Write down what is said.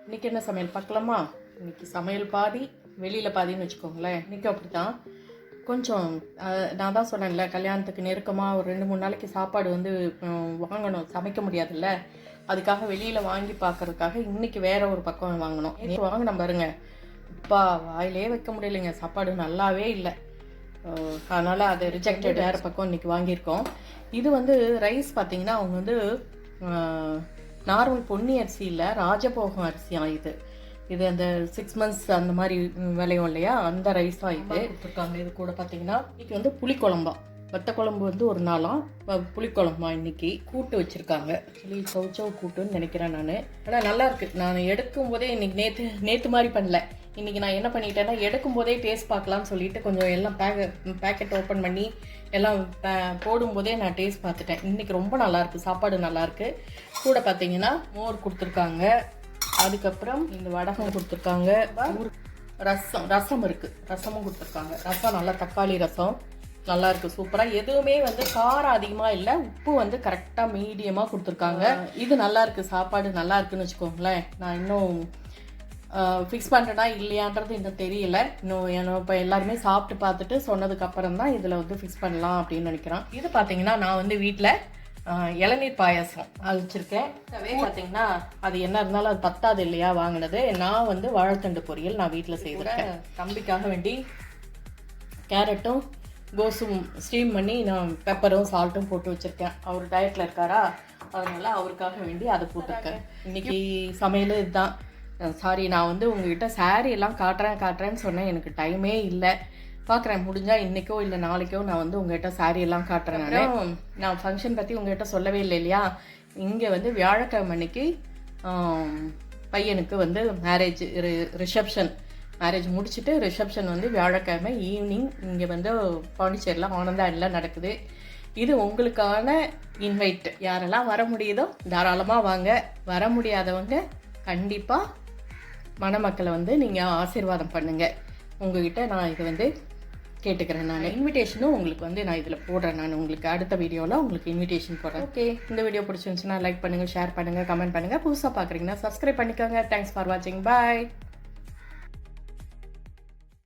இன்றைக்கி என்ன சமையல் பார்க்கலாமா? இன்றைக்கி சமையல் பாதி வெளியில் பாதின்னு வச்சுக்கோங்களேன். இன்றைக்கி அப்படி தான் கொஞ்சம் நான் தான் சொன்னேன்ல, கல்யாணத்துக்கு நெருக்கமாக ஒரு 2-3 நாளைக்கு சாப்பாடு வந்து வாங்கணும், சமைக்க முடியாதுல்ல. அதுக்காக வெளியில் வாங்கி பார்க்குறதுக்காக இன்றைக்கி வேறு ஒரு பக்கம் வாங்கினோம். வாங்கின பாருங்க, அப்பா வாயிலே வைக்க முடியலைங்க, சாப்பாடு நல்லாவே இல்லை. அதனால் அது ரிஜெக்டட். வேறு பக்கம் இன்றைக்கி வாங்கியிருக்கோம். இது வந்து ரைஸ் பார்த்திங்கன்னா அவங்க வந்து நார்மல் பொன்னி அரிசி இல்லை, ராஜபோகம் அரிசியாக இது அந்த 6 months அந்த மாதிரி விளையும் இல்லையா, அந்த ரைஸாக இது கொடுத்துருக்காங்க. இது கூட பார்த்தீங்கன்னா இன்றைக்கி வந்து புளிக்குழம்பா, வத்த குழம்பு வந்து ஒரு நாளாம், புளிக்குழம்பா இன்னைக்கு கூட்டு வச்சுருக்காங்க. ஆக்சுவலி சௌச்சவ் கூட்டுன்னு நினைக்கிறேன் நான். ஆனால் நல்லாயிருக்கு. நான் எடுக்கும் போதே இன்றைக்கி நேற்று மாதிரி பண்ணல. இன்றைக்கி நான் என்ன பண்ணிட்டேன்னா, எடுக்கும் போதே டேஸ்ட் பார்க்கலான்னு சொல்லிட்டு கொஞ்சம் எல்லாம் பேக்கெட் ஓப்பன் பண்ணி எல்லாம் போடும்போதே நான் டேஸ்ட் பார்த்துட்டேன். இன்றைக்கி ரொம்ப நல்லாயிருக்கு, சாப்பாடு நல்லாயிருக்கு. கூட பார்த்தீங்கன்னா மோர் கொடுத்துருக்காங்க, அதுக்கப்புறம் இந்த வடகம் கொடுத்துருக்காங்க, ரசம் இருக்குது, ரசமும் கொடுத்துருக்காங்க. ரசம் நல்லா தக்காளி ரசம் நல்லாயிருக்கு, சூப்பராக. எதுவுமே வந்து காரம் அதிகமாக இல்லை, உப்பு வந்து கரெக்டாக மீடியமாக கொடுத்துருக்காங்க. இது நல்லாயிருக்கு, சாப்பாடு நல்லா இருக்குன்னு வச்சுக்கோங்களேன். நான் இன்னும் ஃபிக்ஸ் பண்ணுறேன்னா இல்லையான்றது இன்னும் தெரியல. இன்னும் இப்போ எல்லாருமே சாப்பிட்டு பார்த்துட்டு சொன்னதுக்கப்புறம் தான் இதில் வந்து ஃபிக்ஸ் பண்ணலாம் அப்படின்னு நினைக்கிறேன். இது பார்த்தீங்கன்னா நான் வந்து வீட்டில் இளநீர் பாயாசம் அது வச்சுருக்கேன். பார்த்தீங்கன்னா அது என்ன இருந்தாலும் அது பத்தாது இல்லையா வாங்கினது. நான் வந்து வாழைத்தண்டு பொரியல் நான் வீட்டில் செய்திருக்கேன். தம்பிக்காக வேண்டி கேரட்டும் கோஸும் ஸ்டீம் பண்ணி நான் பெப்பரும் சால்ட்டும் போட்டு வச்சுருக்கேன். அவர் டயட்டில் இருக்காரா, அதனால் அவருக்காக வேண்டி அதை போட்டிருக்கேன். இன்றைக்கி சமையல் இதுதான். சாரி, நான் வந்து உங்ககிட்ட சாரீ எல்லாம் காட்டுறேன்னு சொன்னேன், எனக்கு டைமே இல்லை. பார்க்குறேன், முடிஞ்சால் இன்றைக்கோ இல்லை நாளைக்கோ நான் வந்து உங்கள்கிட்ட சாரீ எல்லாம் காட்டுறேன். நான் ஃபங்க்ஷன் பற்றி உங்கள்கிட்ட சொல்லவே இல்லை இல்லையா. இங்கே வந்து வியாழக்கிழமை அன்னைக்கு பையனுக்கு வந்து மேரேஜ் முடிச்சுட்டு ரிசப்ஷன் வந்து வியாழக்கிழமை ஈவினிங் இங்கே வந்து பாண்டிச்சேரியில் ஆனந்தாடில் நடக்குது. இது உங்களுக்கான இன்வைட். யாரெல்லாம் வர முடியுதோ தாராளமாக வாங்க. வர முடியாதவங்க கண்டிப்பாக மணமக்களை வந்து நீங்கள் ஆசீர்வாதம் பண்ணுங்கள். உங்ககிட்ட நான் இதை வந்து கேட்டுக்கிறேன். நான் இன்விடேஷனும் உங்களுக்கு வந்து நான் இதில் போடுறேன். நான் உங்களுக்கு அடுத்த வீடியோவில் உங்களுக்கு இன்விடேஷன் போடுறேன். ஓகே, இந்த வீடியோ பிடிச்சிருந்துச்சுன்னா லைக் பண்ணுங்கள், ஷேர் பண்ணுங்கள், கமெண்ட் பண்ணுங்கள். புதுசாக பார்க்குறீங்கன்னா சப்ஸ்கிரைப் பண்ணிக்கோங்க. தேங்க்ஸ் ஃபார் வாட்சிங். பாய்.